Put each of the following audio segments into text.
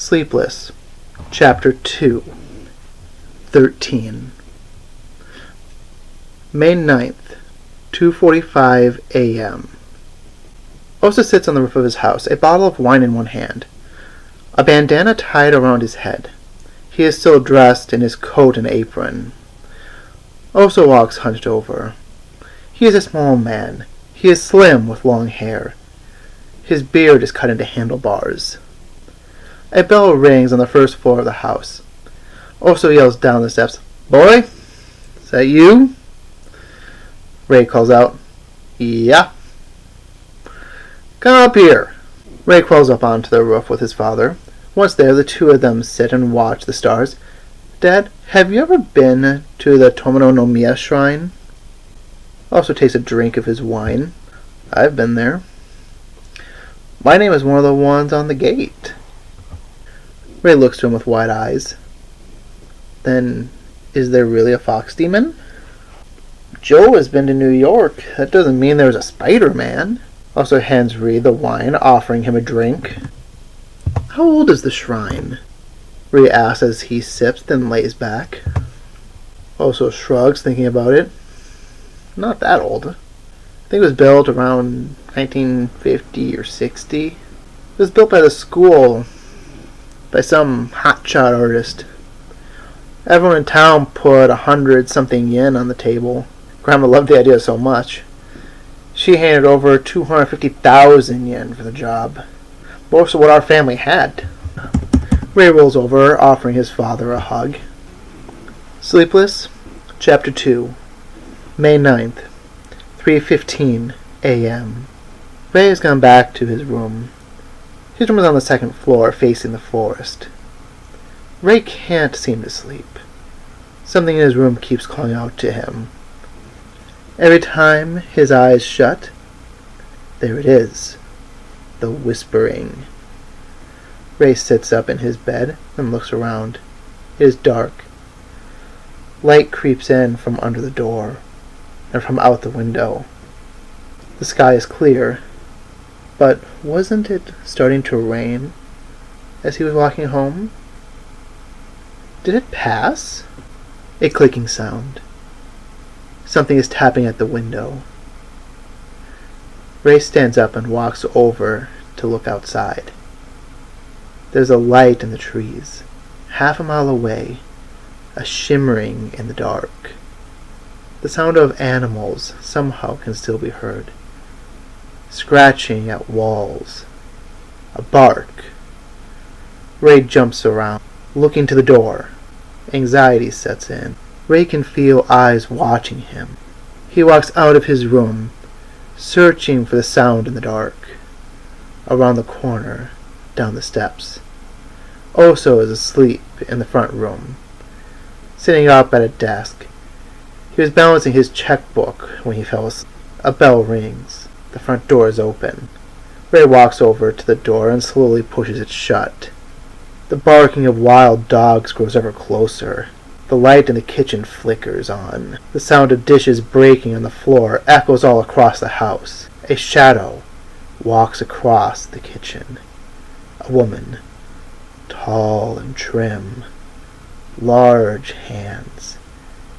Sleepless Chapter 2 13 May 9th, 2:45 a.m. Osa sits on the roof of his house, a bottle of wine in one hand, a bandana tied around his head. He is still dressed in his coat and apron. Osa walks hunched over. He is a small man. He is slim with long hair. His beard is cut into handlebars. A bell rings on the first floor of the house. Osa yells down the steps, "Boy, is that you?" Ray calls out, "Yeah." "Come up here." Ray crawls up onto the roof with his father. Once there, the two of them sit and watch the stars. "Dad, have you ever been to the Tomono no Miya shrine?" Osa takes a drink of his wine. "I've been there. My name is one of the ones on the gate." Ray looks to him with wide eyes. "Then, is there really a fox demon?" "Joe has been to New York. That doesn't mean there's a Spider-Man." Also hands Reed the wine, offering him a drink. "How old is the shrine?" Reed asks as he sips, then lays back. Also shrugs, thinking about it. "Not that old. I think it was built around 1950 or 60. It was built by the school, by some hotshot artist. Everyone in town put 100-something yen on the table. Grandma loved the idea so much. She handed over 250,000 yen for the job. Most of what our family had." Ray rolls over, offering his father a hug. Sleepless Chapter 2 May 9th, 3:15 a.m. Ray has gone back to his room. His room is on the second floor, facing the forest. Ray can't seem to sleep. Something in his room keeps calling out to him. Every time his eyes shut, there it is, the whispering. Ray sits up in his bed and looks around. It is dark. Light creeps in from under the door and from out the window. The sky is clear, but wasn't it starting to rain as he was walking home? Did it pass? A clicking sound. Something is tapping at the window. Ray stands up and walks over to look outside. There's a light in the trees, half a mile away, a shimmering in the dark. The sound of animals somehow can still be heard, scratching at walls. A bark. Ray jumps around, looking to the door. Anxiety sets in. Ray can feel eyes watching him. He walks out of his room, searching for the sound in the dark. Around the corner, down the steps. Oso is asleep in the front room, sitting up at a desk. He was balancing his checkbook when he fell asleep. A bell rings. The front door is open. Ray walks over to the door and slowly pushes it shut. The barking of wild dogs grows ever closer. The light in the kitchen flickers on. The sound of dishes breaking on the floor echoes all across the house. A shadow walks across the kitchen. A woman, tall and trim, large hands,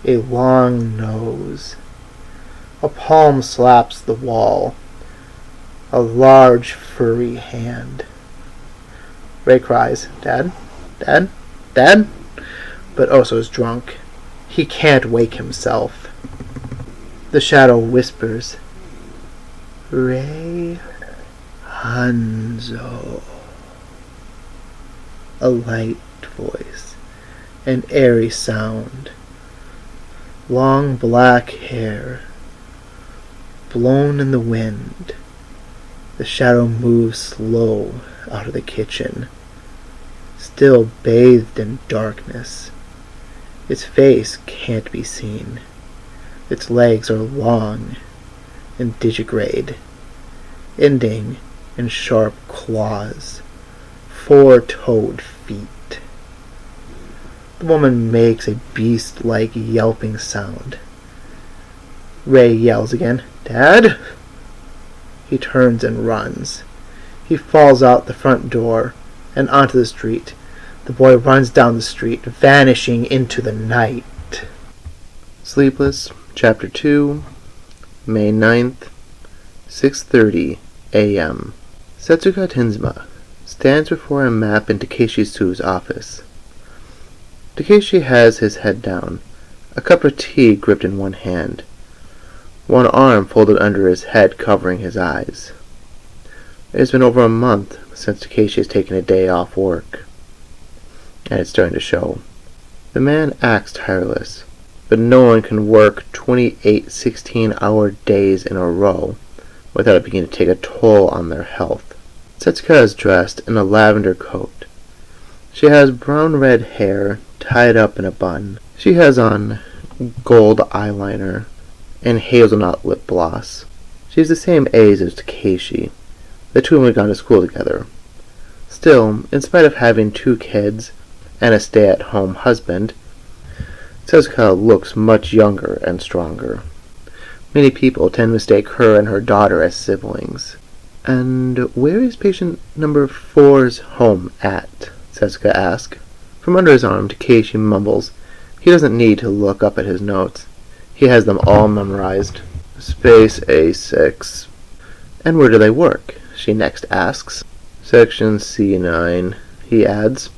a long nose. A palm slaps the wall. A large furry hand. Ray cries, "Dad? Dad? Dad?" But Oso is drunk. He can't wake himself. The shadow whispers, "Ray Hanzo." A light voice, an airy sound. Long black hair, blown in the wind. The shadow moves slow out of the kitchen, still bathed in darkness. Its face can't be seen. Its legs are long and digigrade, ending in sharp claws, 4-toed feet. The woman makes a beast-like yelping sound. Ray yells again, "Dad?" He turns and runs. He falls out the front door and onto the street. The boy runs down the street, vanishing into the night. Sleepless Chapter 2, May 9th, 6:30 a.m. Setsuka Tensuma stands before a map in Takeshi Su's office. Takeshi has his head down, a cup of tea gripped in one hand, one arm folded under his head covering his eyes. It has been over a month since Takeshi has taken a day off work, and it's starting to show. The man acts tireless, but no one can work 28 16-hour days in a row without it beginning to take a toll on their health. Setsuka is dressed in a lavender coat. She has brown-red hair tied up in a bun. She has on gold eyeliner and hazelnut lip gloss. She is the same age as Takeshi. The two of them had gone to school together. Still, in spite of having 2 kids and a stay-at-home husband, Setsuka looks much younger and stronger. Many people tend to mistake her and her daughter as siblings. "And where is patient number 4's home at?" Setsuka asks. From under his arm, Takeshi mumbles. He doesn't need to look up at his notes. He has them all memorized. Space A6. "And where do they work?" she next asks. "Section C9, he adds.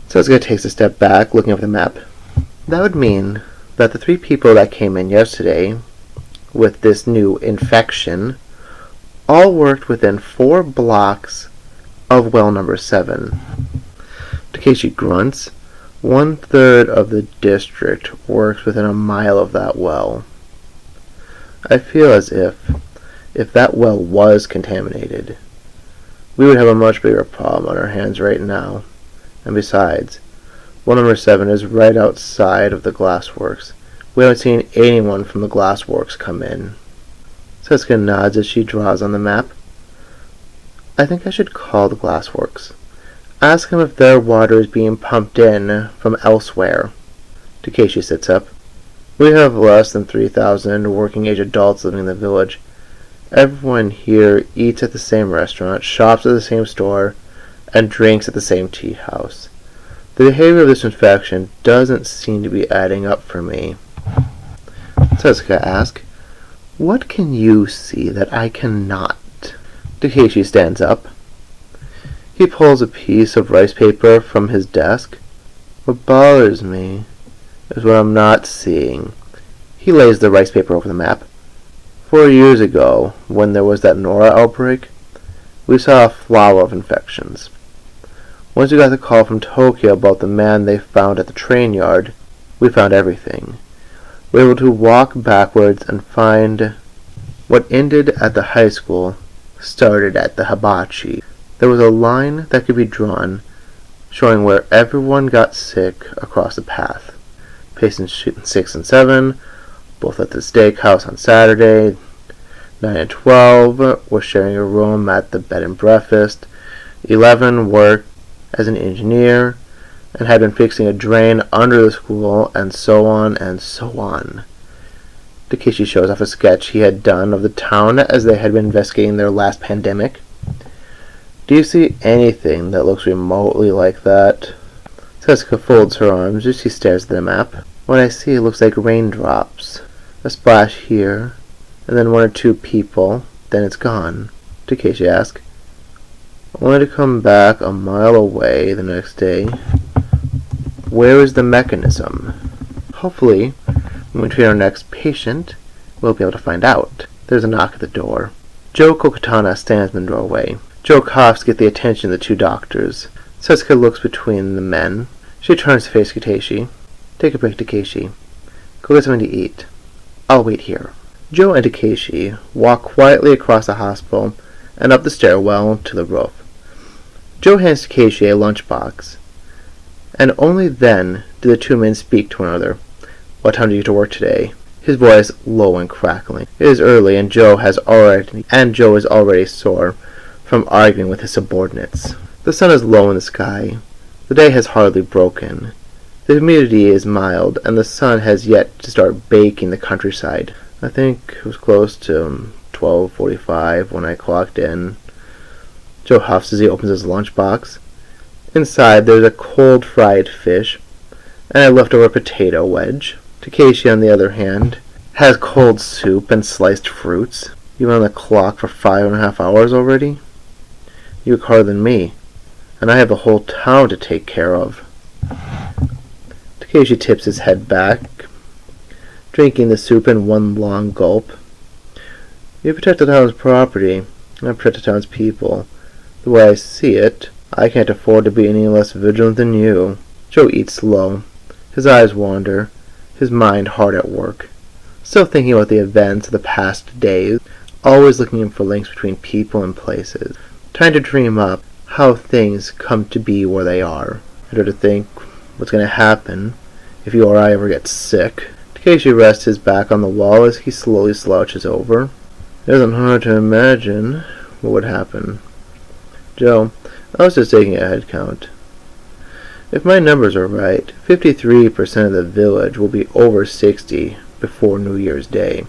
Setsuka takes a step back, looking over the map. That would mean that the 3 people that came in yesterday with this new infection all worked within 4 blocks of well number 7. Takeshi grunts. 1/3 of the district works within a mile of that well. I feel as if that well was contaminated, we would have a much bigger problem on our hands right now. And besides, well number 7 is right outside of the glassworks. We haven't seen anyone from the glassworks come in." Setsuka nods as she draws on the map. "I think I should call the glassworks. Ask them if their water is being pumped in from elsewhere." Takeshi sits up. "We have less than 3,000 working-age adults living in the village. Everyone here eats at the same restaurant, shops at the same store, and drinks at the same tea house. The behavior of this infection doesn't seem to be adding up for me." Setsuka asks, "What can you see that I cannot?" Takeshi stands up. He pulls a piece of rice paper from his desk. "What bothers me is what I'm not seeing." He lays the rice paper over the map. 4 years ago, when there was that Nora outbreak, we saw a flower of infections. Once we got the call from Tokyo about the man they found at the train yard, we found everything. We were able to walk backwards and find what ended at the high school started at the hibachi. There was a line that could be drawn showing where everyone got sick across the path. Patients 6 and 7, both at the steakhouse on Saturday. 9 and 12 were sharing a room at the bed and breakfast. 11 worked as an engineer and had been fixing a drain under the school, and so on and so on. Takeshi shows off a sketch he had done of the town as they had been investigating their last pandemic. "Do you see anything that looks remotely like that?" Setsuka folds her arms as she stares at the map. "What I see looks like raindrops. A splash here, and then 1 or 2 people, then it's gone." Takeshi asks, "Only to come back a mile away the next day. Where is the mechanism?" Hopefully, when we treat our next patient, we'll be able to find out. There's a knock at the door. Joe Kokotana stands in the doorway. Joe coughs to get the attention of the 2 doctors. Setsuka looks between the men. She turns to face Takeshi. "Take a break, Takeshi. Go get something to eat. I'll wait here." Joe and Takeshi walk quietly across the hospital and up the stairwell to the roof. Joe hands Takeshi a lunchbox, and only then do the 2 men speak to one another. "What time do you get to work today?" His voice low and crackling. It is early, and Joe is already sore from arguing with his subordinates. The sun is low in the sky. The day has hardly broken. The humidity is mild, and the sun has yet to start baking the countryside. I think it was close to 12:45 when I clocked in. Joe huffs as he opens his lunchbox. Inside there's a cold fried fish and a leftover potato wedge. Takeshi, on the other hand, has cold soup and sliced fruits. You've been on the clock for 5.5 hours already? You work harder than me, and I have the whole town to take care of. Takeshi tips his head back, drinking the soup in one long gulp. You protect the town's property, and I protect the town's people. The way I see it, I can't afford to be any less vigilant than you. Joe eats slow. His eyes wander, his mind hard at work, still thinking about the events of the past days, always looking for links between people and places, trying to dream up how things come to be where they are. I try to think what's going to happen if you or I ever get sick. Takeshi rests his back on the wall as he slowly slouches over. It isn't hard to imagine what would happen. Joe, I was just taking a head count. If my numbers are right, 53% of the village will be over 60 before New Year's Day,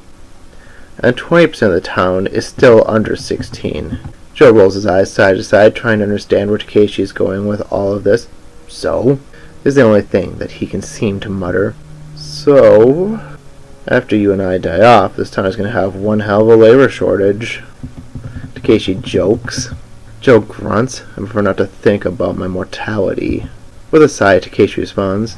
and 20% of the town is still under 16. Joe rolls his eyes side to side, trying to understand where Takeshi is going with all of this. So? Is the only thing that he can seem to mutter. So? After you and I die off, this town is going to have one hell of a labor shortage. Takeshi jokes. Joe grunts. I prefer not to think about my mortality. With a sigh, Takeshi responds,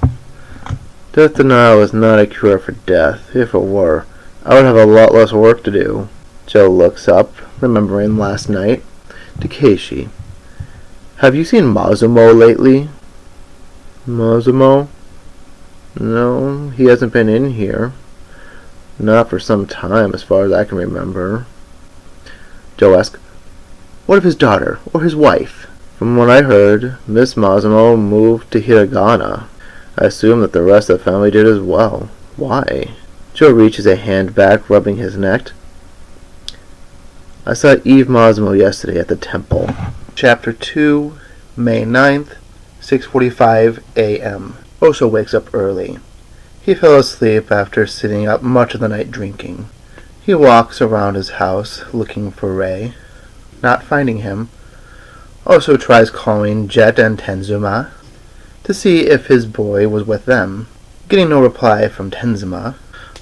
Death denial is not a cure for death. If it were, I would have a lot less work to do. Joe looks up, remembering last night. Takeshi, have you seen Mazumo lately? Mazumo? No, he hasn't been in here. Not for some time, as far as I can remember. Joe asks, what of his daughter, or his wife? From what I heard, Miss Mazumo moved to Hiragana. I assume that the rest of the family did as well. Why? Joe reaches a hand back, rubbing his neck. I saw Eve Mazumo yesterday at the temple. Chapter 2, May 9th, 6:45 a.m. Osho wakes up early. He fell asleep after sitting up much of the night drinking. He walks around his house looking for Rei. Not finding him, Osho tries calling Jet and Tenzuma to see if his boy was with them. Getting no reply from Tenzuma,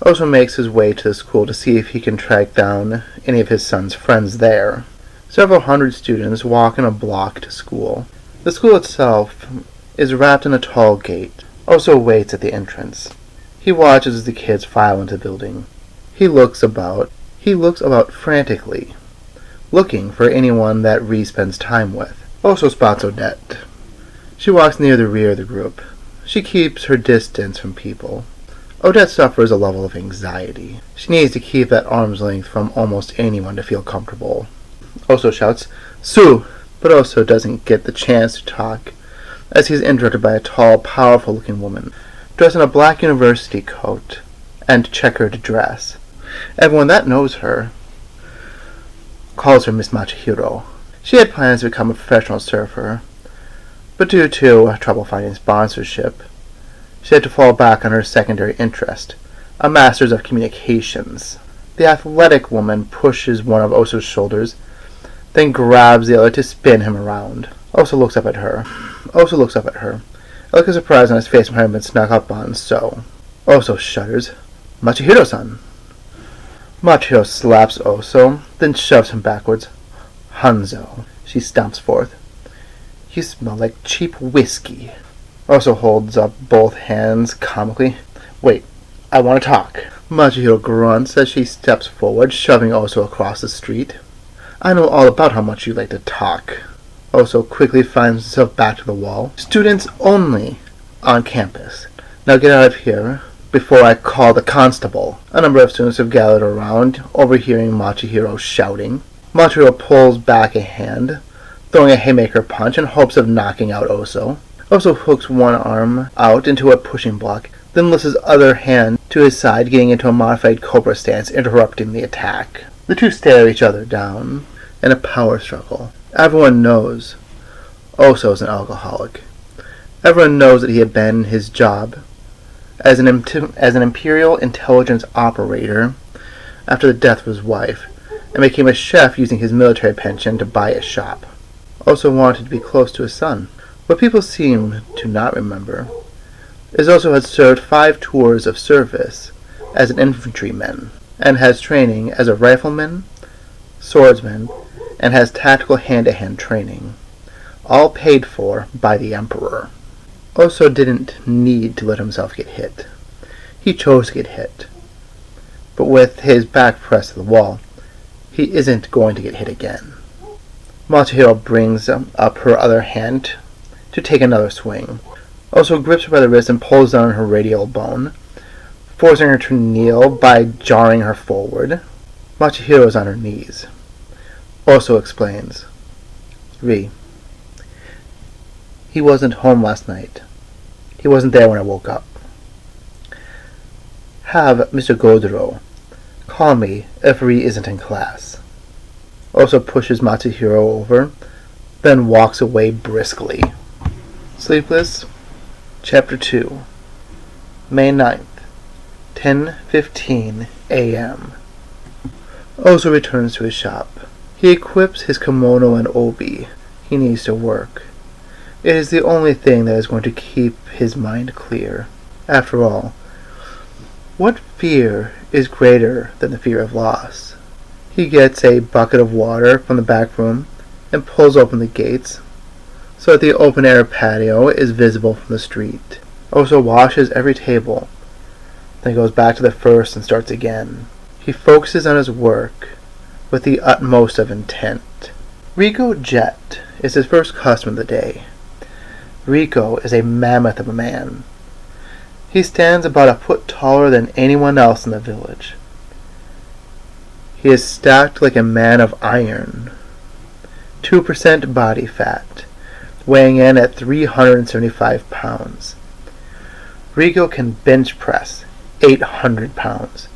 Osho makes his way to the school to see if he can track down any of his son's friends there. Several hundred students walk in a block to school. The school itself is wrapped in a tall gate. Osho waits at the entrance. He watches as the kids file into the building. He looks about frantically, looking for anyone that Rei spends time with. Osho spots Odette. She walks near the rear of the group. She keeps her distance from people. Odette suffers a level of anxiety. She needs to keep at arm's length from almost anyone to feel comfortable. Osho shouts, Su! But Osho doesn't get the chance to talk, as he's interrupted by a tall, powerful-looking woman, dressed in a black university coat and checkered dress. Everyone that knows her calls her Miss Machihiro. She had plans to become a professional surfer, but due to trouble finding sponsorship, she had to fall back on her secondary interest, a master's of communications. The athletic woman pushes one of Osho's shoulders, then grabs the other to spin him around. Osho looks up at her. A look of surprise on his face from having been snuck up on, so. Osho shudders. Machihiro-san! Machihiro slaps Osho, then shoves him backwards. Hanzo, she stomps forth. You smell like cheap whiskey. Osho holds up both hands comically. Wait, I want to talk. Machihiro grunts as she steps forward, shoving Osho across the street. I know all about how much you like to talk. Osho quickly finds himself back to the wall. Students only on campus. Now get out of here before I call the constable. A number of students have gathered around, overhearing Machihiro shouting. Machihiro pulls back a hand, throwing a haymaker punch in hopes of knocking out Osho. Osho hooks one arm out into a pushing block, then lifts his other hand to his side, getting into a modified cobra stance, interrupting the attack. The two stare each other down in a power struggle. Everyone knows Osho is an alcoholic. Everyone knows that he abandoned his job as an Imperial intelligence operator after the death of his wife, and became a chef using his military pension to buy a shop. Osho wanted to be close to his son. What people seem to not remember is Oso had served 5 tours of service as an infantryman, and has training as a rifleman, swordsman, and has tactical hand-to-hand training, all paid for by the Emperor. Oso didn't need to let himself get hit. He chose to get hit. But with his back pressed to the wall, he isn't going to get hit again. Matsuhiro brings up her other hand to take another swing. Oso grips her by the wrist and pulls down her radial bone, forcing her to kneel by jarring her forward. Matsuhiro is on her knees. Oso explains. He wasn't home last night. He wasn't there when I woke up. Have Mr. Godero call me if Ri isn't in class. Oso pushes Matsuhiro over, then walks away briskly. Sleepless Chapter 2, May 9th, 10:15 a.m. Oso returns to his shop. He equips his kimono and obi. He needs to work. It is the only thing that is going to keep his mind clear. After all, what fear is greater than the fear of loss? He gets a bucket of water from the back room and pulls open the gates so that the open-air patio is visible from the street. Oso washes every table, then goes back to the first and starts again. He focuses on his work with the utmost of intent. Rico Jet is his first customer of the day. Rico is a mammoth of a man. He stands about a foot taller than anyone else in the village. He is stacked like a man of iron. 2% body fat, weighing in at 375 pounds. Rico can bench press 800 pounds,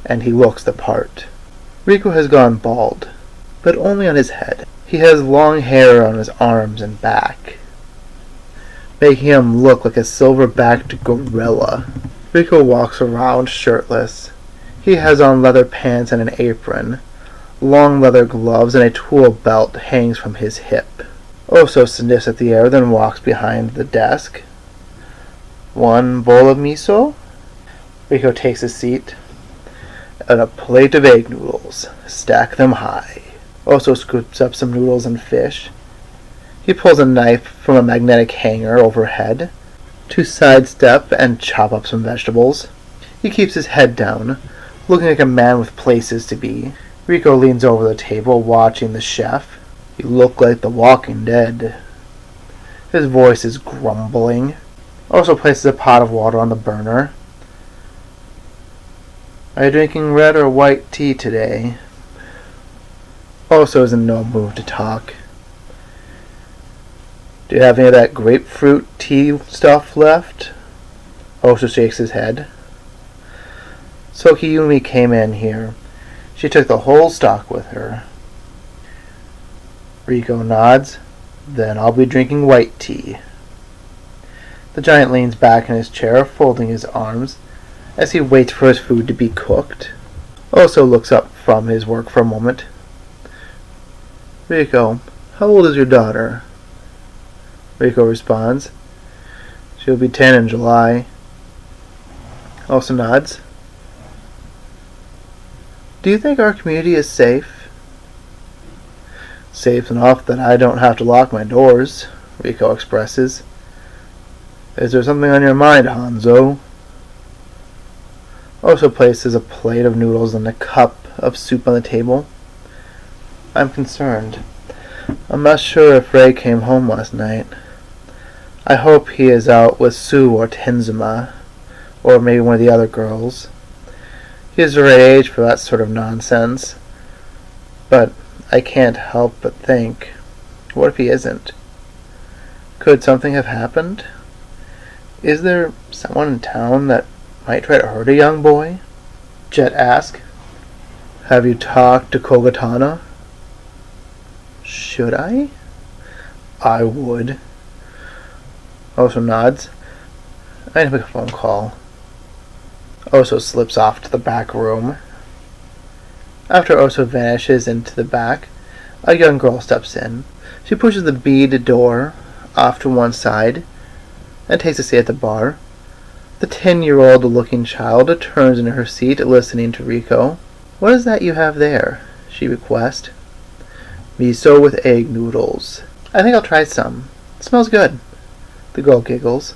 and he looks the part. Rico has gone bald, but only on his head. He has long hair on his arms and back, making him look like a silver-backed gorilla. Rico walks around shirtless. He has on leather pants and an apron. Long leather gloves and a tool belt hangs from his hip. Oso sniffs at the air, then walks behind the desk. 1 bowl of miso? Rico takes a seat. And a plate of egg noodles. Stack them high. Oso scoops up some noodles and fish. He pulls a knife from a magnetic hanger overhead to sidestep and chop up some vegetables. He keeps his head down, looking like a man with places to be. Rico leans over the table, watching the chef. You look like the Walking Dead. His voice is grumbling. Oso places a pot of water on the burner. Are you drinking red or white tea today? Oso is in no mood to talk. Do you have any of that grapefruit tea stuff left? Oso shakes his head. Sokiyumi came in here. She took the whole stock with her. Rico nods. Then I'll be drinking white tea. The giant leans back in his chair, folding his arms, as he waits for his food to be cooked. Oso looks up from his work for a moment. Rico, how old is your daughter? Rico responds. She'll be 10 in July. Oso nods. Do you think our community is safe? Safe enough that I don't have to lock my doors, Rico expresses. Is there something on your mind, Hanzo? Oso places a plate of noodles and a cup of soup on the table. I'm concerned. I'm not sure if Ray came home last night. I hope he is out with Sue or Tenzuma, or maybe one of the other girls. He is the right age for that sort of nonsense. But I can't help but think, what if he isn't? Could something have happened? Is there someone in town that might try to hurt a young boy? Jet asks. Have you talked to Kogatana? Should I? I would. Oso nods. I need to make a phone call. Oso slips off to the back room. After Oso vanishes into the back, a young girl steps in. She pushes the beaded door off to one side and takes a seat at the bar. The 10-year-old looking child turns in her seat, listening to Rico. "What is that you have there?" she requests. "Miso with egg noodles." "I think I'll try some. It smells good." The girl giggles.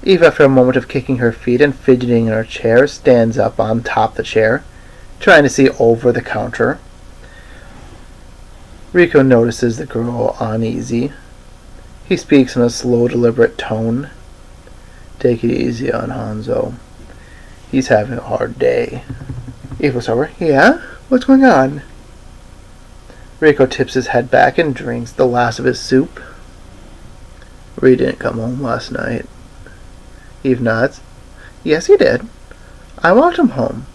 Eve, after a moment of kicking her feet and fidgeting in her chair, stands up on top of the chair, trying to see over the counter. Rico notices the girl uneasy. He speaks in a slow, deliberate tone. "Take it easy on Hanzo. He's having a hard day." Eve looks over. "Yeah? What's going on?" Rico tips his head back and drinks the last of his soup. "Ri didn't come home last night." Eve nods. "Yes, he did. I walked him home.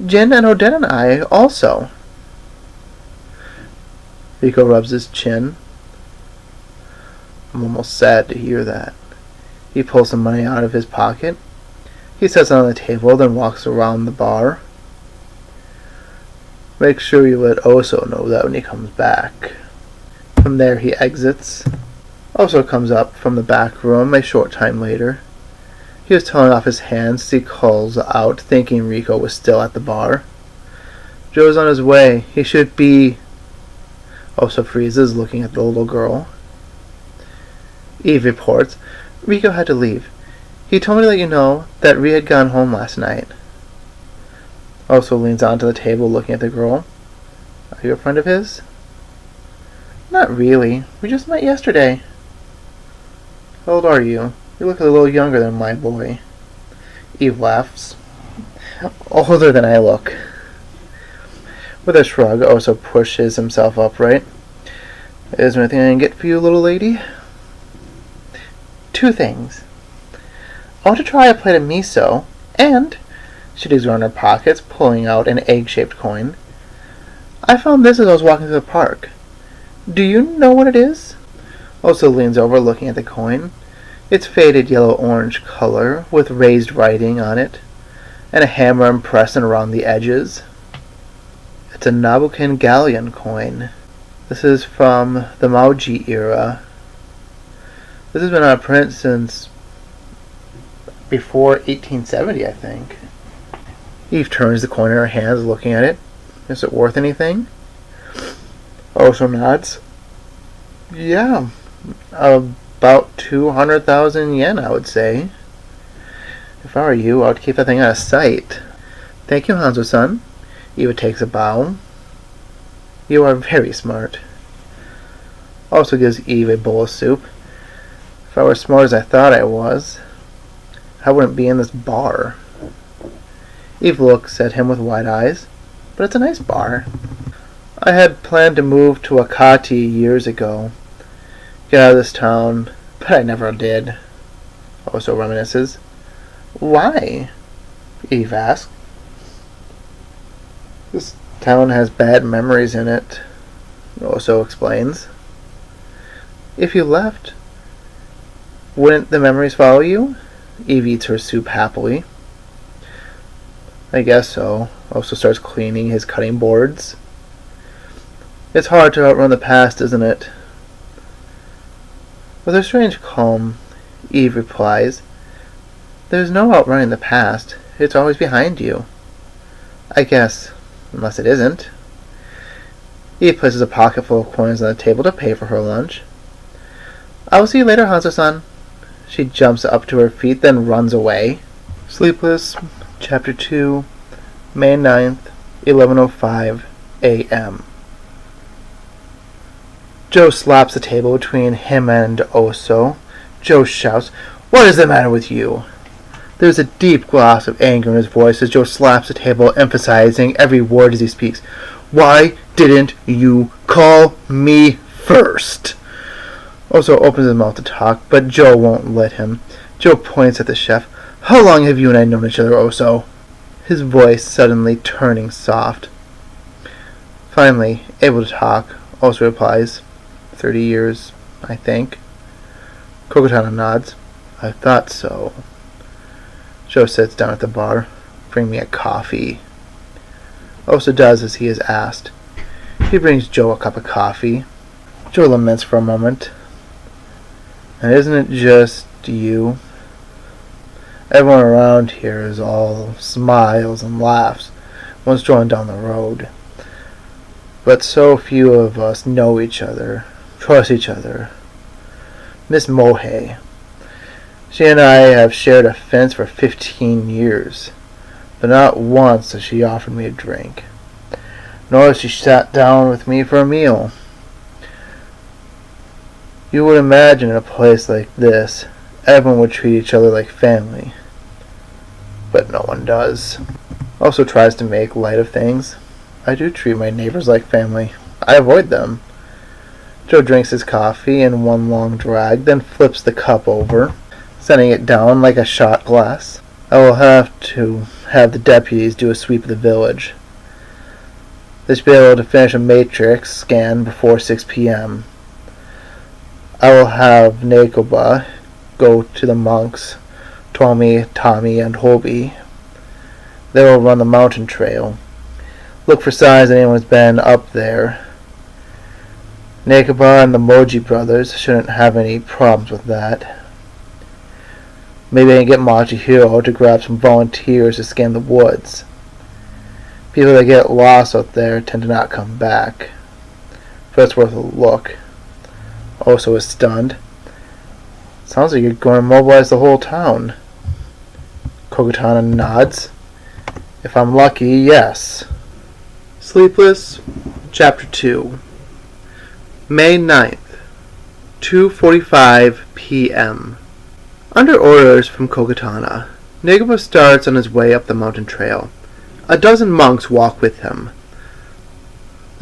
Jin and Odette and I also." Rico rubs his chin. "I'm almost sad to hear that." He pulls some money out of his pocket. He sets it on the table, then walks around the bar. "Make sure you let Oso know that when he comes back." From there he exits. Oso comes up from the back room a short time later. He was toweling off his hands as he calls out, thinking Rico was still at the bar. "Joe's on his way. He should be..." Oso freezes, looking at the little girl. Eve reports, "Rico had to leave. He told me to let you know that Ri had gone home last night." Oso leans onto the table, looking at the girl. "Are you a friend of his?" "Not really. We just met yesterday." "How old are you? You look a little younger than my boy." Eve laughs. "Older than I look." With a shrug, Oso pushes himself upright. "Is there anything I can get for you, little lady?" "Two things. I want to try a plate of miso, and..." She digs around her pockets, pulling out an egg-shaped coin. "I found this as I was walking through the park. Do you know what it is?" Oso leans over, looking at the coin. It's faded yellow-orange color, with raised writing on it, and a hammer impressed around the edges. It's a Nabukin galleon coin. This is from the Mauji era. This has been on print since before 1870, I think. Eve turns the coin in her hands, looking at it. "Is it worth anything?" Oso nods. "Yeah, about 200,000 yen, I would say. If I were you, I would keep that thing out of sight." "Thank you, Hanzo-san." Eva takes a bow. "You are very smart." Also gives Eve a bowl of soup. "If I were as smart as I thought I was, I wouldn't be in this bar." Eve looks at him with wide eyes. "But it's a nice bar." "I had planned to move to Akati years ago. Get out of this town, but I never did." Oso reminisces. "Why?" Eve asks. "This town has bad memories in it," Oso explains. "If you left, wouldn't the memories follow you?" Eve eats her soup happily. "I guess so." Oso starts cleaning his cutting boards. "It's hard to outrun the past, isn't it?" With a strange calm, Eve replies, "There's no outrunning the past. It's always behind you." "I guess, unless it isn't." Eve places a pocket full of coins on the table to pay for her lunch. "I will see you later, Hanzo-san." She jumps up to her feet, then runs away. Sleepless Chapter 2, May 9th, 11:05 a.m. Joe slaps the table between him and Oso. Joe shouts, "What is the matter with you?" There's a deep gloss of anger in his voice as Joe slaps the table, emphasizing every word as he speaks. "Why didn't you call me first?" Oso opens his mouth to talk, but Joe won't let him. Joe points at the chef. "How long have you and I known each other, Oso?" His voice suddenly turning soft. Finally, able to talk, Oso replies, 30 years, I think." Kokotana nods. "I thought so." Joe sits down at the bar. "Bring me a coffee." Oso does as he is asked. He brings Joe a cup of coffee. Joe laments for a moment. And isn't it just you? Everyone around here is all smiles and laughs once strolling down the road. But so few of us know each other, trust each other. Miss Mohey. She and I have shared a fence for 15 years, but not once has she offered me a drink, nor has she sat down with me for a meal. You would imagine in a place like this, everyone would treat each other like family, but no one does. Also tries to make light of things. I do treat my neighbors like family. I avoid them. Joe drinks his coffee in one long drag, then flips the cup over, setting it down like a shot glass. I will have to have the deputies do a sweep of the village. They should be able to finish a matrix scan before 6 p.m. I will have Nakoba go to the monks, Tommy, Tommy, and Hobie. They will run the mountain trail. Look for signs that anyone's been up there. Nakoba and the Moji brothers shouldn't have any problems with that. Maybe I can get Machihiro to grab some volunteers to scan the woods. People that get lost out there tend to not come back, but it's worth a look. Also is stunned. Sounds like you're going to mobilize the whole town. Kokotana nods. If I'm lucky, yes. Sleepless Chapter 2, May 9th, 2:45 p.m. Under orders from Kokotana, Nagoba starts on his way up the mountain trail. A dozen monks walk with him.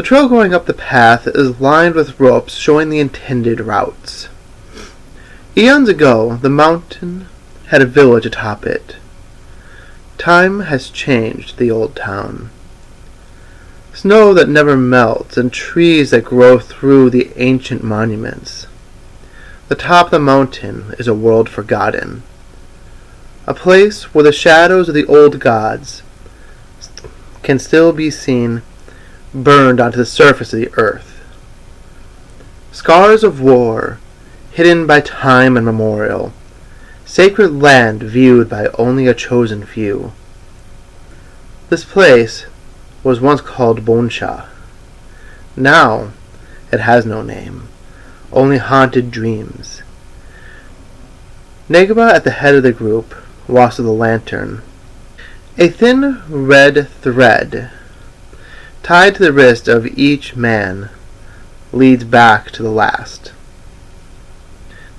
The trail going up the path is lined with ropes showing the intended routes. Eons ago, the mountain had a village atop it. Time has changed the old town. Snow that never melts and trees that grow through the ancient monuments. The top of the mountain is a world forgotten. A place where the shadows of the old gods can still be seen burned onto the surface of the earth. Scars of war, hidden by time and memorial. Sacred land viewed by only a chosen few. This place was once called Bonsha. Now it has no name, only haunted dreams. Nagoba at the head of the group walks with a lantern. A thin red thread tied to the wrist of each man leads back to the last.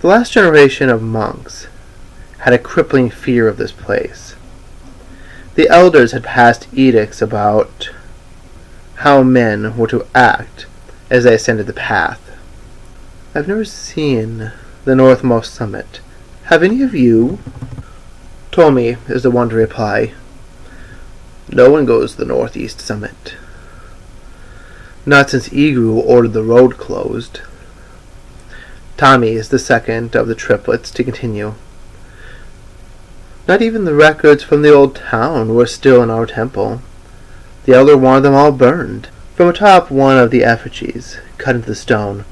The last generation of monks had a crippling fear of this place. The elders had passed edicts about how men were to act as they ascended the path. I've never seen the northmost summit. Have any of you? Tomi is the one to reply. No one goes to the northeast summit. Not since Igru ordered the road closed. Tommy is the second of the triplets to continue. Not even the records from the old town were still in our temple. The elder wanted them all burned. From atop one of the effigies, cut into the stone,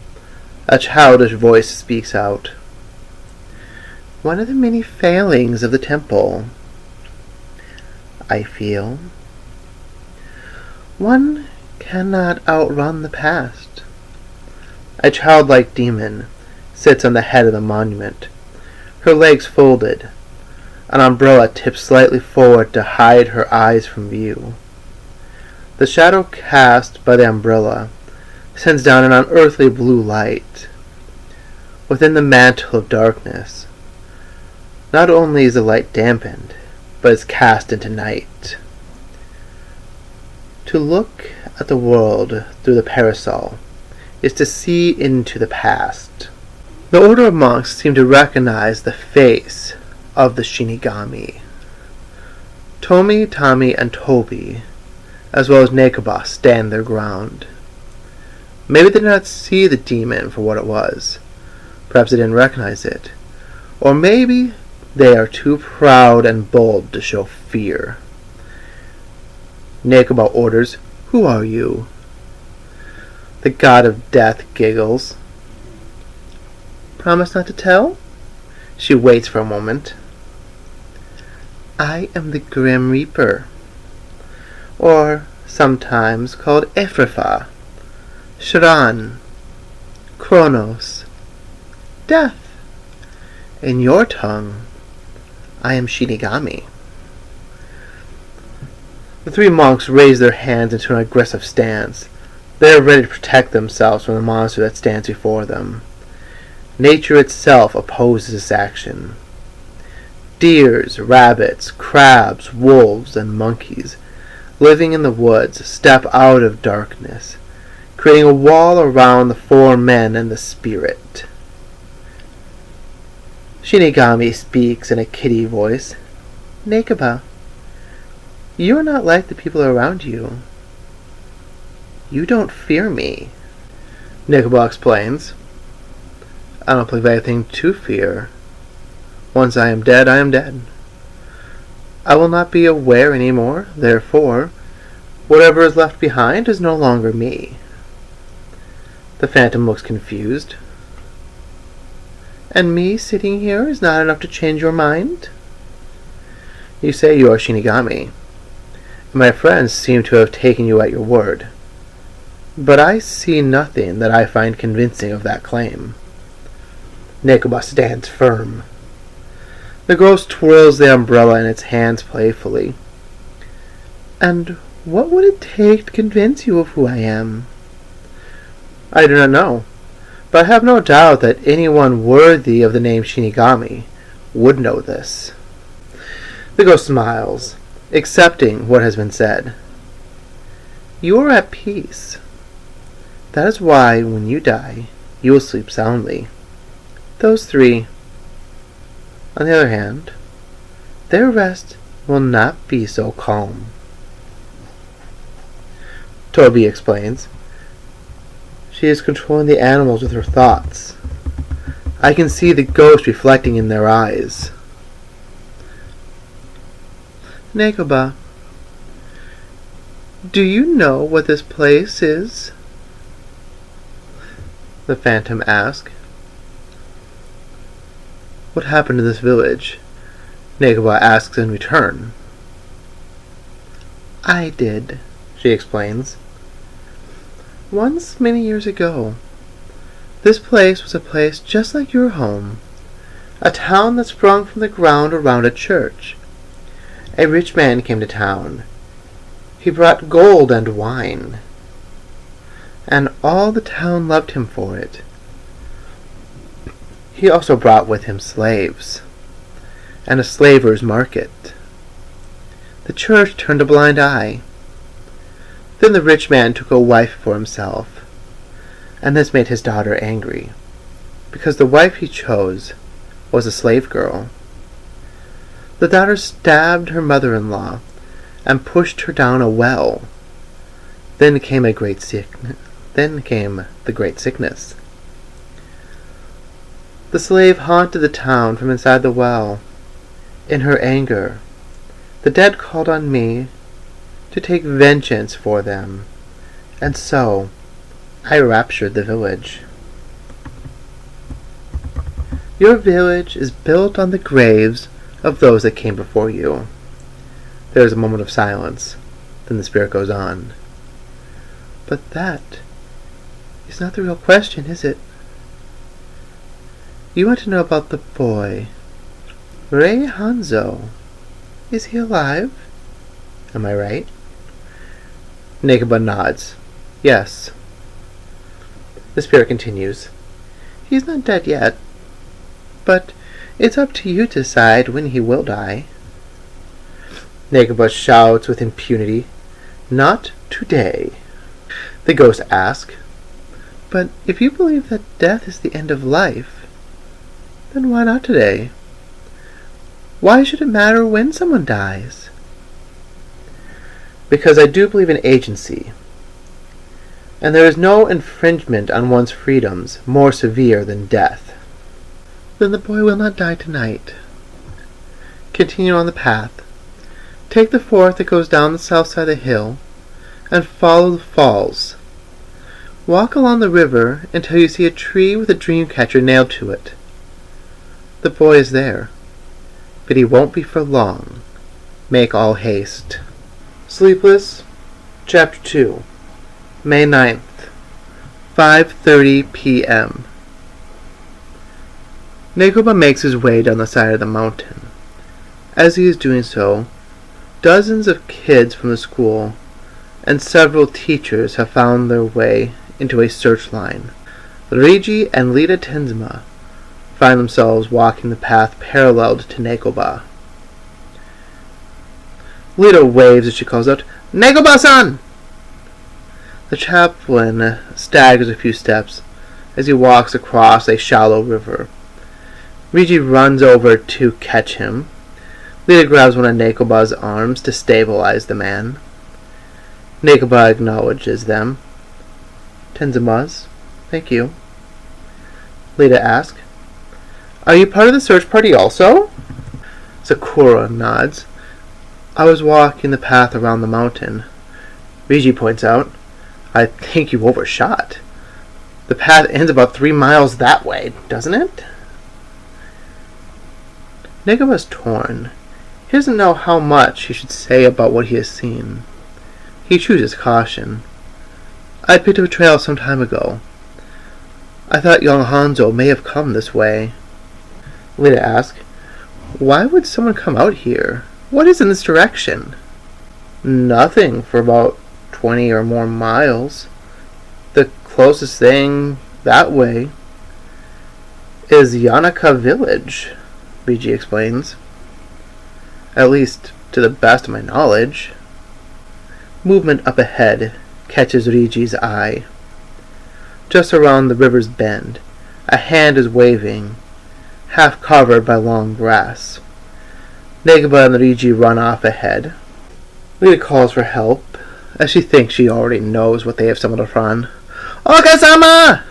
a childish voice speaks out. One of the many failings of the temple, I feel. One cannot outrun the past. A childlike demon sits on the head of the monument, her legs folded. An umbrella tips slightly forward to hide her eyes from view. The shadow cast by the umbrella sends down an unearthly blue light. Within the mantle of darkness, not only is the light dampened, but is cast into night. To look at the world through the parasol is to see into the past. The order of monks seem to recognize the face of the Shinigami. Tomi, Tommy, and Toby, as well as Nakoba, stand their ground. Maybe they did not see the demon for what it was. Perhaps they didn't recognize it. Or maybe they are too proud and bold to show fear. Nakoba orders, Who are you? The god of death giggles. Promise not to tell? She waits for a moment. I am the Grim Reaper, or sometimes called Ephrafa, Sharan, Kronos, Death. In your tongue, I am Shinigami. The three monks raise their hands into an aggressive stance. They are ready to protect themselves from the monster that stands before them. Nature itself opposes this action. Deers, rabbits, crabs, wolves, and monkeys living in the woods step out of darkness, creating a wall around the four men and the spirit. Shinigami speaks in a kitty voice. Nekaba, you are not like the people around you. You don't fear me. Nekaba explains. I don't believe anything to fear. Once I am dead, I am dead. I will not be aware any more, therefore, whatever is left behind is no longer me. The phantom looks confused. And me sitting here is not enough to change your mind? You say you are Shinigami, and my friends seem to have taken you at your word. But I see nothing that I find convincing of that claim. Nekaba stands firm. The ghost twirls the umbrella in its hands playfully. And what would it take to convince you of who I am? I do not know, but I have no doubt that anyone worthy of the name Shinigami would know this. The ghost smiles, accepting what has been said. You are at peace. That is why, when you die, you will sleep soundly. Those three, on the other hand, their rest will not be so calm. Toby explains. She is controlling the animals with her thoughts. I can see the ghost reflecting in their eyes. Nekaba, do you know what this place is? The phantom asks. What happened to this village? Nekaba asks in return. I did, she explains. Once, many years ago, this place was a place just like your home, a town that sprung from the ground around a church. A rich man came to town. He brought gold and wine, and all the town loved him for it. He also brought with him slaves, and a slaver's market. The church turned a blind eye. Then the rich man took a wife for himself, and this made his daughter angry, because the wife he chose was a slave girl. The daughter stabbed her mother-in-law and pushed her down a well. Then came the great sickness. The slave haunted the town from inside the well. In her anger, the dead called on me to take vengeance for them, and so I raptured the village. Your village is built on the graves of those that came before you. There is a moment of silence. Then the spirit goes on. But that is not the real question, is it? You want to know about the boy, Rei Hanzo. Is he alive? Am I right? Nekaba nods. Yes. The spirit continues. He's not dead yet, but it's up to you to decide when he will die. Nekaba shouts with impunity. Not today. The ghost asks, but if you believe that death is the end of life, then why not today? Why should it matter when someone dies? Because I do believe in agency, and there is no infringement on one's freedoms more severe than death. Then the boy will not die tonight. Continue on the path. Take the fork that goes down the south side of the hill, and follow the falls. Walk along the river until you see a tree with a dream catcher nailed to it. The boy is there, but he won't be for long. Make all haste. Sleepless Chapter 2, May 9th, 5:30 p.m. Nekoba makes his way down the side of the mountain. As he is doing so, dozens of kids from the school and several teachers have found their way into a search line. Rigi and Lita Tenzma find themselves walking the path parallel to Nekoba. Lita waves as she calls out, "Nekoba-san!" The chaplain staggers a few steps as he walks across a shallow river. Rigi runs over to catch him. Lita grabs one of Nekoba's arms to stabilize the man. Nekoba acknowledges them. "Tenzma's, thank you." Lita asks, "Are you part of the search party also?" Sakura nods. "I was walking the path around the mountain." Rigi points out, "I think you overshot. The path ends about 3 miles that way, doesn't it?" Nekoba's torn. He doesn't know how much he should say about what he has seen. He chooses caution. "I picked up a trail some time ago. I thought young Hanzo may have come this way." Lita asks, "Why would someone come out here? What is in this direction?" "Nothing for about 20 or more miles. The closest thing that way is Yanaka village," Rigi explains. "At least to the best of my knowledge." Movement up ahead catches Rigi's eye. Just around the river's bend, a hand is waving, half covered by long grass. Nekoba and Rigi run off ahead. Lita calls for help, as she thinks she already knows what they have stumbled upon. "Oka-sama!"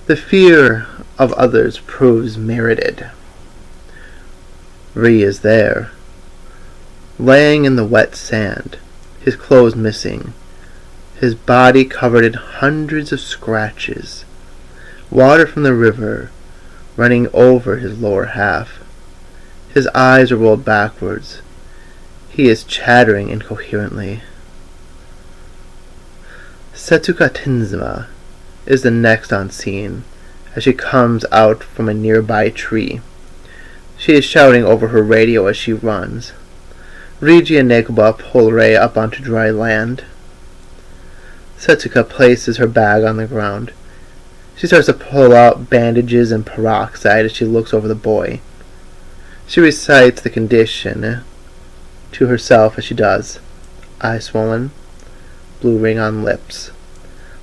The fear of others proves merited. Ri is there, laying in the wet sand, his clothes missing, his body covered in hundreds of scratches, water from the river running over his lower half. His eyes are rolled backwards. He is chattering incoherently. Setsuka Tenzma is the next on scene as she comes out from a nearby tree. She is shouting over her radio as she runs. Rigi and Nekoba pull Rei up onto dry land. Setsuka places her bag on the ground. She starts to pull out bandages and peroxide as she looks over the boy. She recites the condition to herself as she does. Eye swollen, blue ring on lips,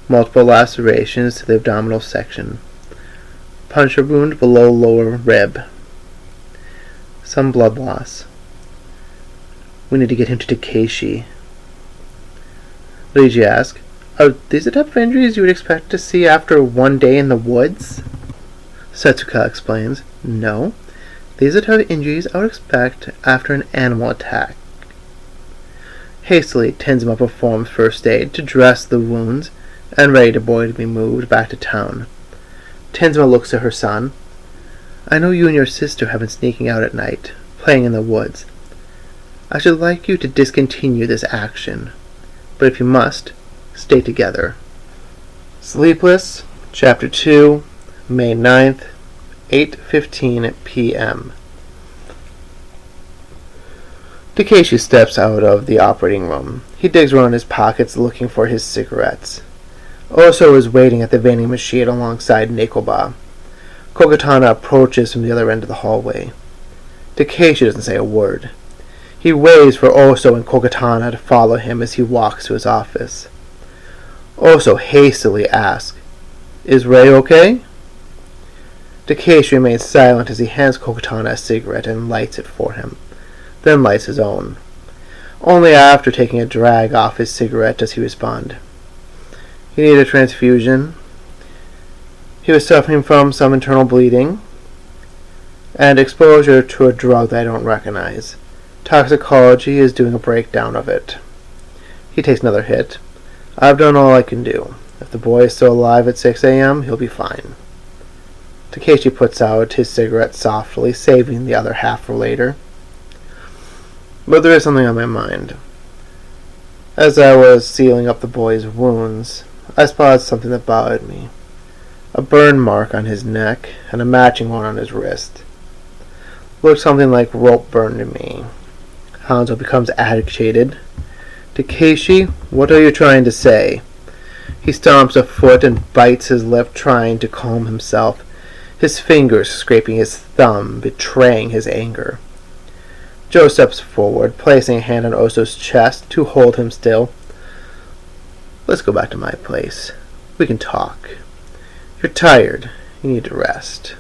multiple lacerations to the abdominal section, puncture wound below lower rib, some blood loss. We need to get him to Takeshi. Rigi asks, "Are these the type of injuries you would expect to see after one day in the woods?" Setsuka explains, "No, these are the type of injuries I would expect after an animal attack." Hastily, Tenzma performs first aid to dress the wounds and ready the boy to be moved back to town. Tenzma looks at her son. "I know you and your sister have been sneaking out at night, playing in the woods. I should like you to discontinue this action, but if you must, stay together." Sleepless Chapter 2, May 9th, 8:15 p.m. Takeshi steps out of the operating room. He digs around his pockets looking for his cigarettes. Oso is waiting at the vending machine alongside Nekoba. Kokotana approaches from the other end of the hallway. Takeshi doesn't say a word. He waits for Oso and Kokotana to follow him as he walks to his office. Oso hastily asks, "Is Rei okay?" Takeshi remains silent as he hands Kokotana a cigarette and lights it for him, then lights his own. Only after taking a drag off his cigarette does he respond. "He needed a transfusion. He was suffering from some internal bleeding and exposure to a drug that I don't recognize. Toxicology is doing a breakdown of it." He takes another hit. "I've done all I can do. If the boy is still alive at 6 a.m., he'll be fine." Takeshi puts out his cigarette softly, saving the other half for later. But there is something on my mind. As I was sealing up the boy's wounds, I spotted something that bothered me. A burn mark on his neck and a matching one on his wrist. Looked something like rope burn to me. Hanzo becomes agitated. Takeshi, what are you trying to say? He stomps a foot and bites his lip, trying to calm himself, his fingers scraping his thumb, betraying his anger. Joe steps forward, placing a hand on Oso's chest to hold him still. Let's go back to my place. We can talk. You're tired. You need to rest.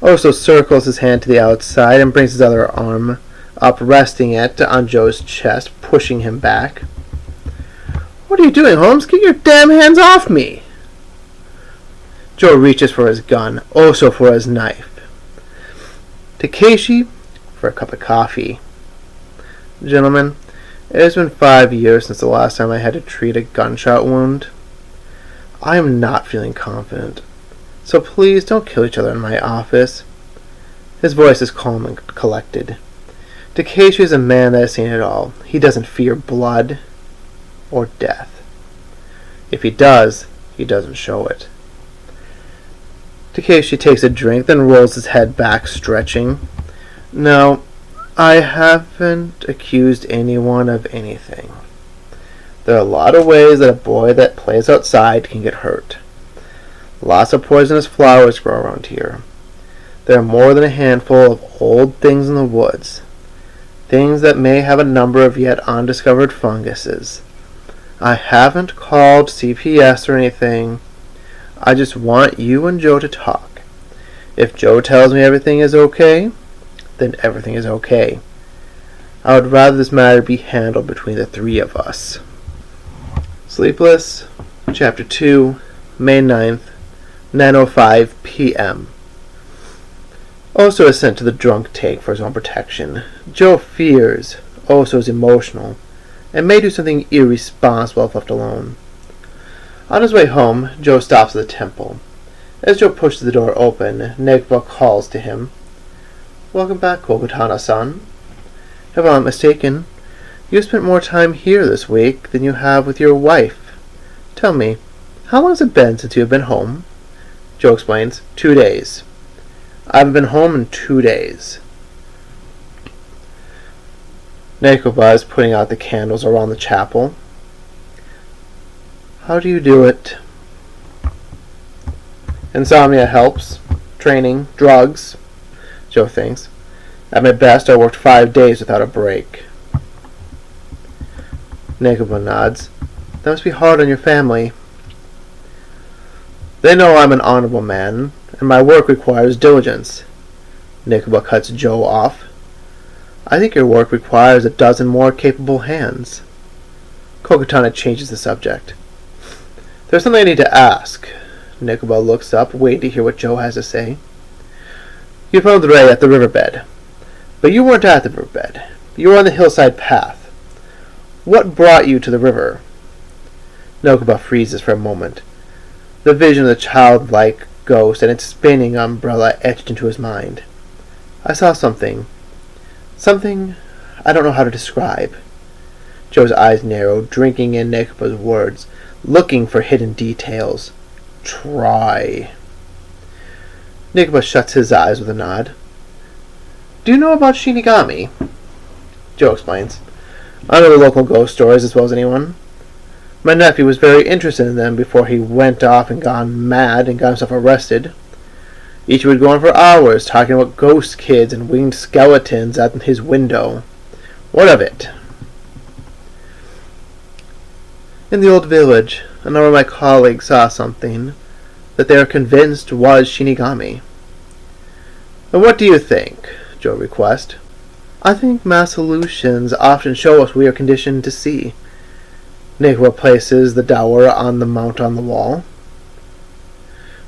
Oso circles his hand to the outside and brings his other arm up, resting it on Joe's chest, pushing him back. What are you doing, Holmes? Get your damn hands off me! Joe reaches for his gun, Oso for his knife. Takeshi for a cup of coffee. Gentlemen, it has been 5 years since the last time I had to treat a gunshot wound. I am not feeling confident, so please don't kill each other in my office. His voice is calm and collected. Takeshi is a man that has seen it all. He doesn't fear blood or death. If he does, he doesn't show it. Takeshi takes a drink, then rolls his head back, stretching. No, I haven't accused anyone of anything. There are a lot of ways that a boy that plays outside can get hurt. Lots of poisonous flowers grow around here. There are more than a handful of old things in the woods. Things that may have a number of yet undiscovered funguses. I haven't called CPS or anything. I just want you and Joe to talk. If Joe tells me everything is okay, then everything is okay. I would rather this matter be handled between the three of us. Sleepless Chapter 2, May 9th, 9:05 p.m. Oso is sent to the drunk tank for his own protection. Joe fears Oso is emotional and may do something irresponsible if left alone. On his way home, Joe stops at the temple. As Joe pushes the door open, Negba calls to him. Welcome back, Kogutana-san. If I'm not mistaken, you spent more time here this week than you have with your wife. Tell me, how long has it been since you have been home? Joe explains, 2 days. I haven't been home in 2 days. Nekoba is putting out the candles around the chapel. How do you do it? Insomnia helps. Training. Drugs. Joe thinks. At my best, I worked 5 days without a break. Nekoba nods. That must be hard on your family. They know I'm an honorable man, and my work requires diligence. Nekoba cuts Joe off. I think your work requires a dozen more capable hands. Kokutana changes the subject. There's something I need to ask. Nekoba looks up, waiting to hear what Joe has to say. You found Ray at the riverbed. But you weren't at the riverbed. You were on the hillside path. What brought you to the river? Nekoba freezes for a moment. The vision of the childlike ghost and its spinning umbrella etched into his mind. I saw something. Something I don't know how to describe. Joe's eyes narrow, drinking in Nekoba's words, looking for hidden details. Try. Nekoba shuts his eyes with a nod. Do you know about Shinigami? Joe explains. I know the local ghost stories as well as anyone. My nephew was very interested in them before he went off and gone mad and got himself arrested. Each would go on for hours talking about ghost kids and winged skeletons at his window. What of it? In the old village, a number of my colleagues saw something that they are convinced was Shinigami. And what do you think? Joe requests. I think mass illusions often show us what we are conditioned to see. Nekoba places the dower on the mount on the wall.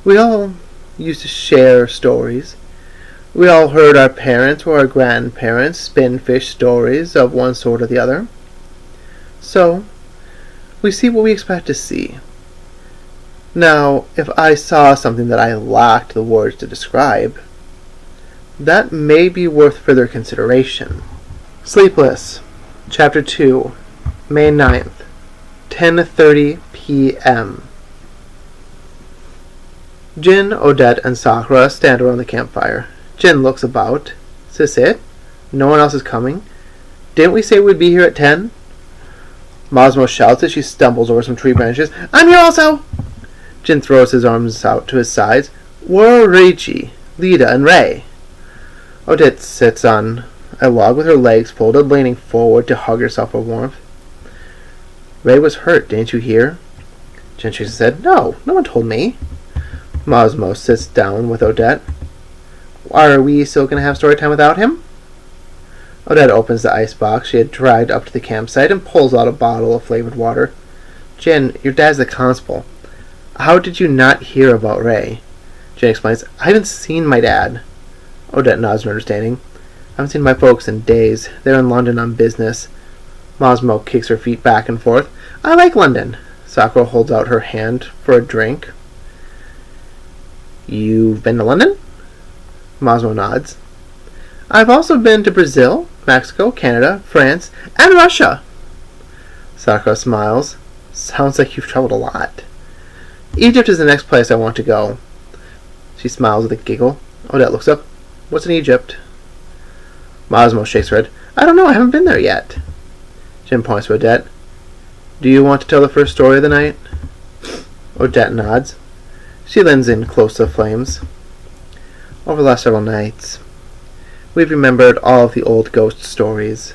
We all used to share stories. We all heard our parents or our grandparents spin fish stories of one sort or the other. So, we see what we expect to see. Now, if I saw something that I lacked the words to describe, that may be worth further consideration. Sleepless, Chapter 2, May 9th, 10:30 p.m. Jin, Odette, and Sakura stand around the campfire. Jin looks about. Is this it? No one else is coming? Didn't we say we'd be here at 10? Mosmo shouts as she stumbles over some tree branches. I'm here also! Jin throws his arms out to his sides. Where are Reichi, Lida, and Rei? Odette sits on a log with her legs folded, leaning forward to hug herself for warmth. Rei was hurt, didn't you hear? Jin shakes his head. No one told me. Mosmo sits down with Odette. Are we still going to have story time without him? Odette opens the icebox she had dragged up to the campsite and pulls out a bottle of flavored water. Jin, your dad's the constable. How did you not hear about Rei? Jin explains. I haven't seen my dad. Odette nods in understanding. I haven't seen my folks in days. They're in London on business. Mosmo kicks her feet back and forth. I like London. Sakura holds out her hand for a drink. You've been to London? Mosmo nods. I've also been to Brazil, Mexico, Canada, France, and Russia. Sakura smiles. Sounds like you've traveled a lot. Egypt is the next place I want to go. She smiles with a giggle. Odette looks up. What's in Egypt? Mosmo shakes her head. I don't know, I haven't been there yet. Jin points to Odette. Do you want to tell the first story of the night? Odette nods. She leans in close to the flames. Over the last several nights, we've remembered all of the old ghost stories.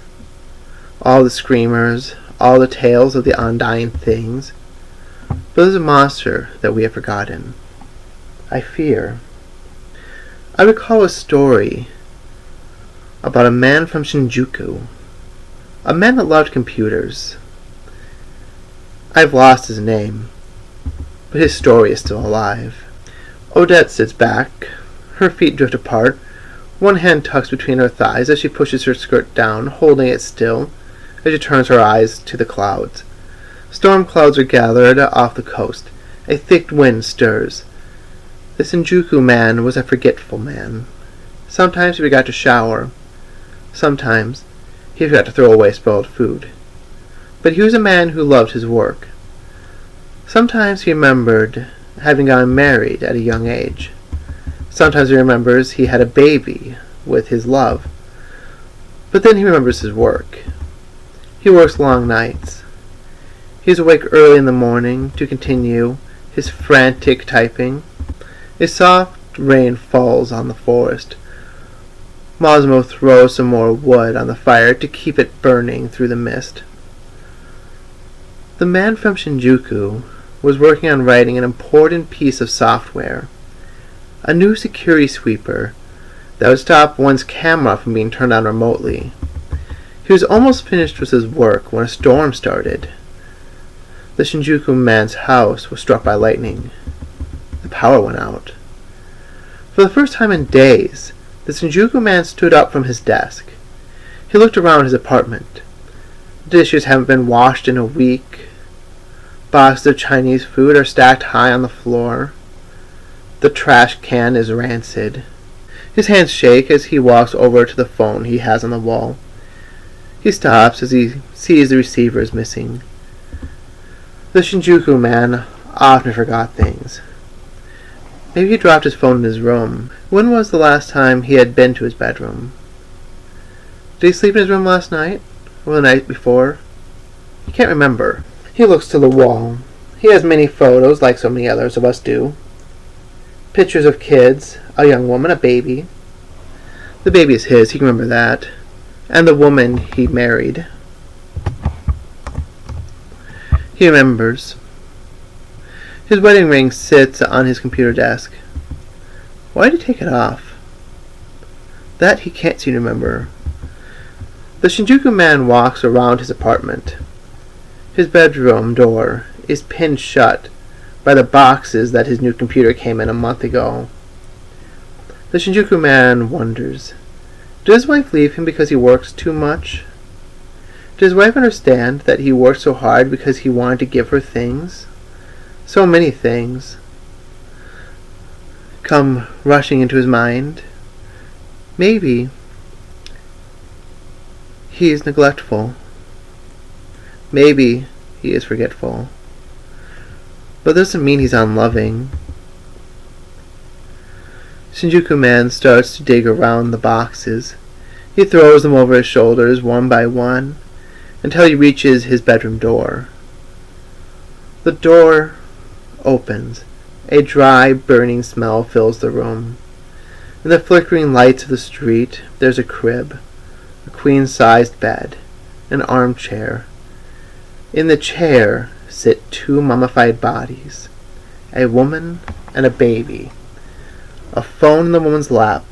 All the screamers, all the tales of the undying things. But there's a monster that we have forgotten. I fear. I recall a story about a man from Shinjuku. A man that loved computers. I've lost his name, but his story is still alive. Odette sits back. Her feet drift apart. One hand tucks between her thighs as she pushes her skirt down, holding it still, as she turns her eyes to the clouds. Storm clouds are gathered off the coast. A thick wind stirs. The Shinjuku man was a forgetful man. Sometimes he forgot to shower. Sometimes he forgot to throw away spoiled food. But he was a man who loved his work. Sometimes he remembered having gotten married at a young age. Sometimes he remembers he had a baby with his love. But then he remembers his work. He works long nights. He is awake early in the morning to continue his frantic typing. A soft rain falls on the forest. Mosmo throws some more wood on the fire to keep it burning through the mist. The man from Shinjuku was working on writing an important piece of software. A new security sweeper that would stop one's camera from being turned on remotely. He was almost finished with his work when a storm started. The Shinjuku man's house was struck by lightning. The power went out. For the first time in days, the Shinjuku man stood up from his desk. He looked around his apartment. Dishes haven't been washed in a week. Boxes of Chinese food are stacked high on the floor. The trash can is rancid. His hands shake as he walks over to the phone he has on the wall. He stops as he sees the receiver is missing. The Shinjuku man often forgot things. Maybe he dropped his phone in his room. When was the last time he had been to his bedroom? Did he sleep in his room last night? Or the night before? He can't remember. He looks to the wall. He has many photos, like so many others of us do. Pictures of kids, a young woman, a baby. The baby is his, he can remember that. And the woman he married. He remembers. His wedding ring sits on his computer desk. Why did he take it off? That he can't seem to remember. The Shinjuku man walks around his apartment. His bedroom door is pinned shut by the boxes that his new computer came in a month ago. The Shinjuku man wonders, did his wife leave him because he works too much? Did his wife understand that he worked so hard because he wanted to give her things? So many things come rushing into his mind. Maybe he is neglectful. Maybe he is forgetful. But that doesn't mean he's unloving. Shinjuku Man starts to dig around the boxes. He throws them over his shoulders one by one until he reaches his bedroom door. The door opens. A dry, burning smell fills the room. In the flickering lights of the street, there's a crib, a queen-sized bed, an armchair. In the chair sit two mummified bodies, a woman and a baby. A phone in the woman's lap.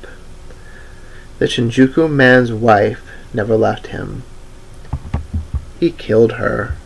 The Shinjuku Man's wife never left him. He killed her.